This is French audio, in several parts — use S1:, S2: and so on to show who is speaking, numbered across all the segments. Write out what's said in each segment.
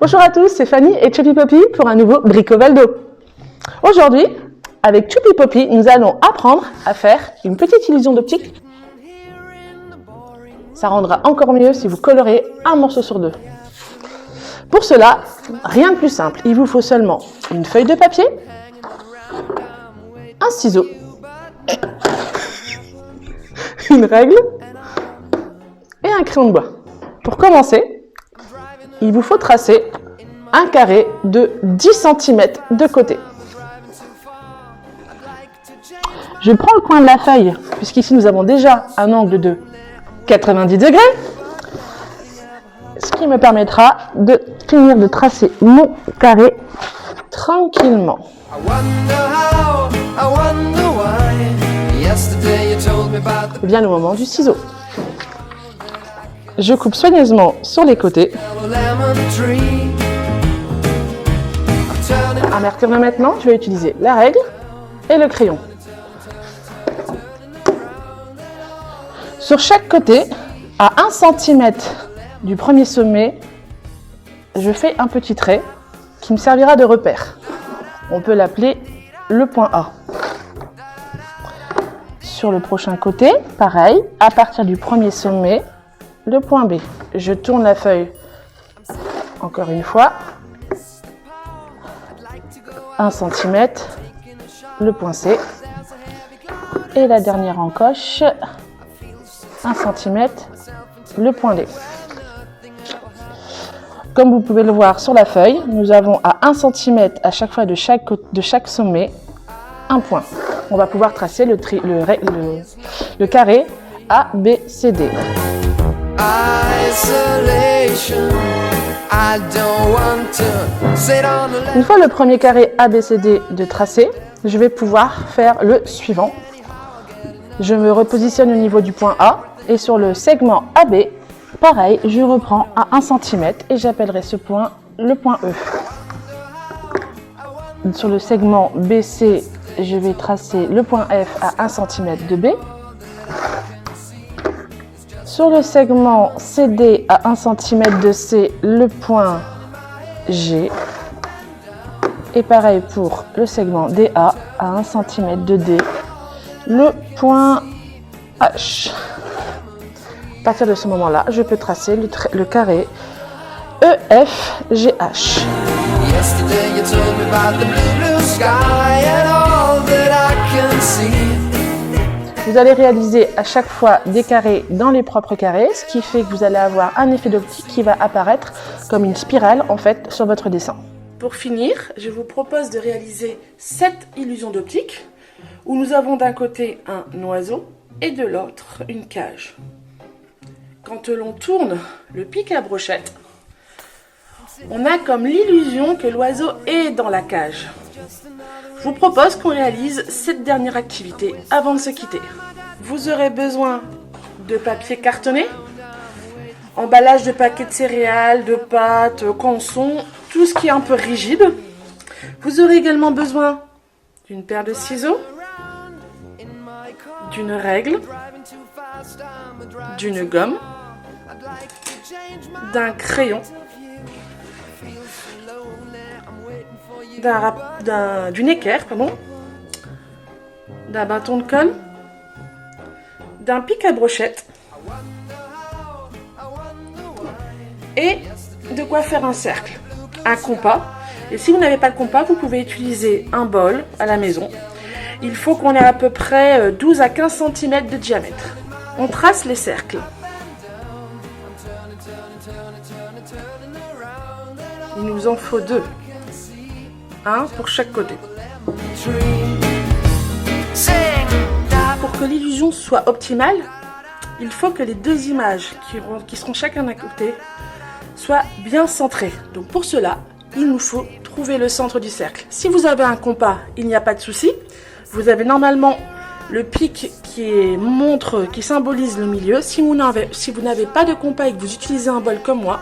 S1: Bonjour à tous, c'est Fanny et Chubby Poppy pour un nouveau Bricobaldo. Aujourd'hui, avec Chubby Poppy, nous allons apprendre à faire une petite illusion d'optique. Ça rendra encore mieux si vous colorez un morceau sur deux. Pour cela, rien de plus simple. Il vous faut seulement une feuille de papier, un ciseau, une règle et un crayon de bois. Pour commencer, il vous faut tracer un carré de 10 cm de côté. Je prends le coin de la feuille, puisqu'ici nous avons déjà un angle de 90 degrés, ce qui me permettra de finir de tracer mon carré tranquillement. Vient le moment du ciseau. Je coupe soigneusement sur les côtés. À mes retourner maintenant, je vais utiliser la règle et le crayon. Sur chaque côté, à 1 cm du premier sommet, je fais un petit trait qui me servira de repère. On peut l'appeler le point A. Sur le prochain côté, pareil, à partir du premier sommet, le point B. Je tourne la feuille encore une fois. 1 cm, le point C. Et la dernière encoche, 1 cm, le point D. Comme vous pouvez le voir sur la feuille, nous avons à 1 cm à chaque fois de chaque sommet un point. On va pouvoir tracer le carré A, B, C, D. Une fois le premier carré ABCD de tracé, je vais pouvoir faire le suivant. Je me repositionne au niveau du point A et sur le segment AB, pareil, je reprends à 1 cm et j'appellerai ce point le point E. Sur le segment BC, je vais tracer le point F à 1 cm de B. Sur le segment CD à 1 cm de C, le point G. Et pareil pour le segment DA à 1 cm de D, le point H. À partir de ce moment-là, je peux tracer le carré EFGH. Vous allez réaliser à chaque fois des carrés dans les propres carrés, ce qui fait que vous allez avoir un effet d'optique qui va apparaître comme une spirale en fait sur votre dessin. Pour finir, je vous propose de réaliser cette illusion d'optique où nous avons d'un côté un oiseau et de l'autre une cage. Quand l'on tourne le pic à brochette, on a comme l'illusion que l'oiseau est dans la cage. Je vous propose qu'on réalise cette dernière activité avant de se quitter. Vous aurez besoin de papier cartonné, emballage de paquets de céréales, de pâtes, canson, tout ce qui est un peu rigide. Vous aurez également besoin d'une paire de ciseaux, d'une règle, d'une gomme, d'un crayon, d'une équerre, d'un bâton de colle, d'un pic à brochette et de quoi faire un cercle, un compas. Et si vous n'avez pas de compas, vous pouvez utiliser un bol à la maison. Il faut qu'on ait à peu près 12 à 15 cm de diamètre. On trace les cercles. Il nous en faut 2. Un pour chaque côté. Pour que l'illusion soit optimale, il faut que les deux images qui seront chacun d'un côté soient bien centrées. Donc pour cela, il nous faut trouver le centre du cercle. Si vous avez un compas, il n'y a pas de souci. Vous avez normalement le pic qui symbolise le milieu. Si vous n'avez pas de compas et que vous utilisez un bol comme moi,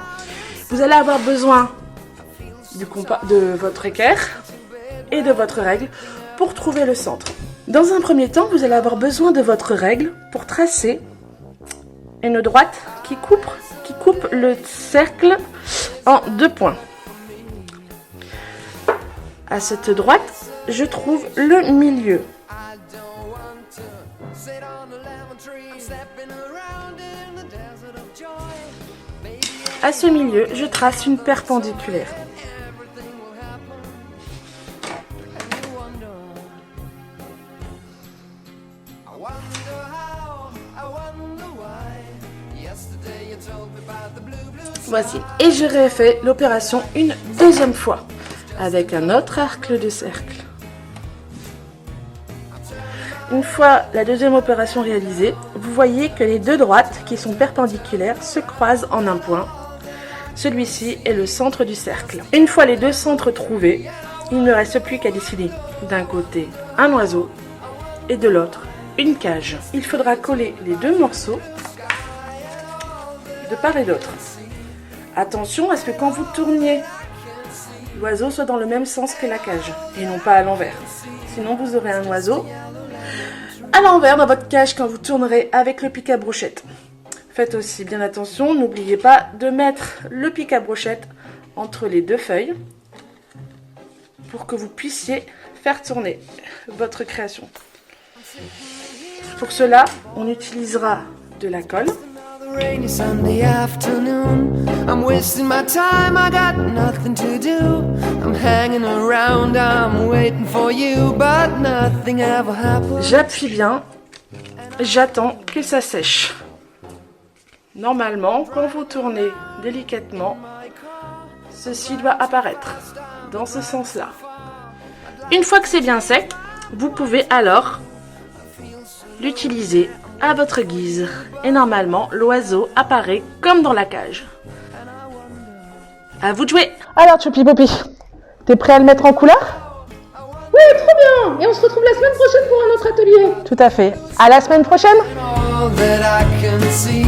S1: vous allez avoir besoin du compas, de votre équerre et de votre règle pour trouver le centre. Dans un premier temps, vous allez avoir besoin de votre règle pour tracer une droite qui coupe le cercle en 2 points. à cette droite, je trouve le milieu. À ce milieu, je trace une perpendiculaire. Voici. Et je refais l'opération une deuxième fois avec un autre arc de cercle. Une fois la deuxième opération réalisée, vous voyez que les deux droites qui sont perpendiculaires se croisent en un point. Celui-ci est le centre du cercle. Une fois les deux centres trouvés, il ne reste plus qu'à dessiner d'un côté un oiseau et de l'autre une cage. Il faudra coller les deux morceaux de part et d'autre. Attention à ce que quand vous tourniez, l'oiseau soit dans le même sens que la cage et non pas à l'envers. Sinon vous aurez un oiseau à l'envers dans votre cage quand vous tournerez avec le pic à brochette. Faites aussi bien attention, n'oubliez pas de mettre le pic à brochette entre les deux feuilles pour que vous puissiez faire tourner votre création. Pour cela, on utilisera de la colle.
S2: Rainy Sunday afternoon, I'm wasting my time, I got nothing to do. I'm hanging around, I'm waiting for you, but nothing ever happens.
S1: J'appuie bien, j'attends que ça sèche. Normalement, quand vous tournez délicatement, ceci doit apparaître dans ce sens-là. Une fois que c'est bien sec, vous pouvez alors l'utiliser à votre guise. Et normalement, l'oiseau apparaît comme dans la cage. À vous de jouer. Alors, Choupi Popi, t'es prêt à le mettre en couleur?
S3: Oui, trop bien. Et on se retrouve la semaine prochaine pour un autre atelier.
S1: Tout à fait. À la semaine prochaine.
S2: All that I can see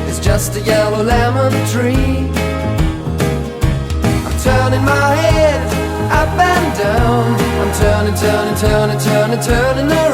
S2: is just a yellow lemon tree. I'm turning my head up and down. I'm turning, turning, turning, turning, turning around.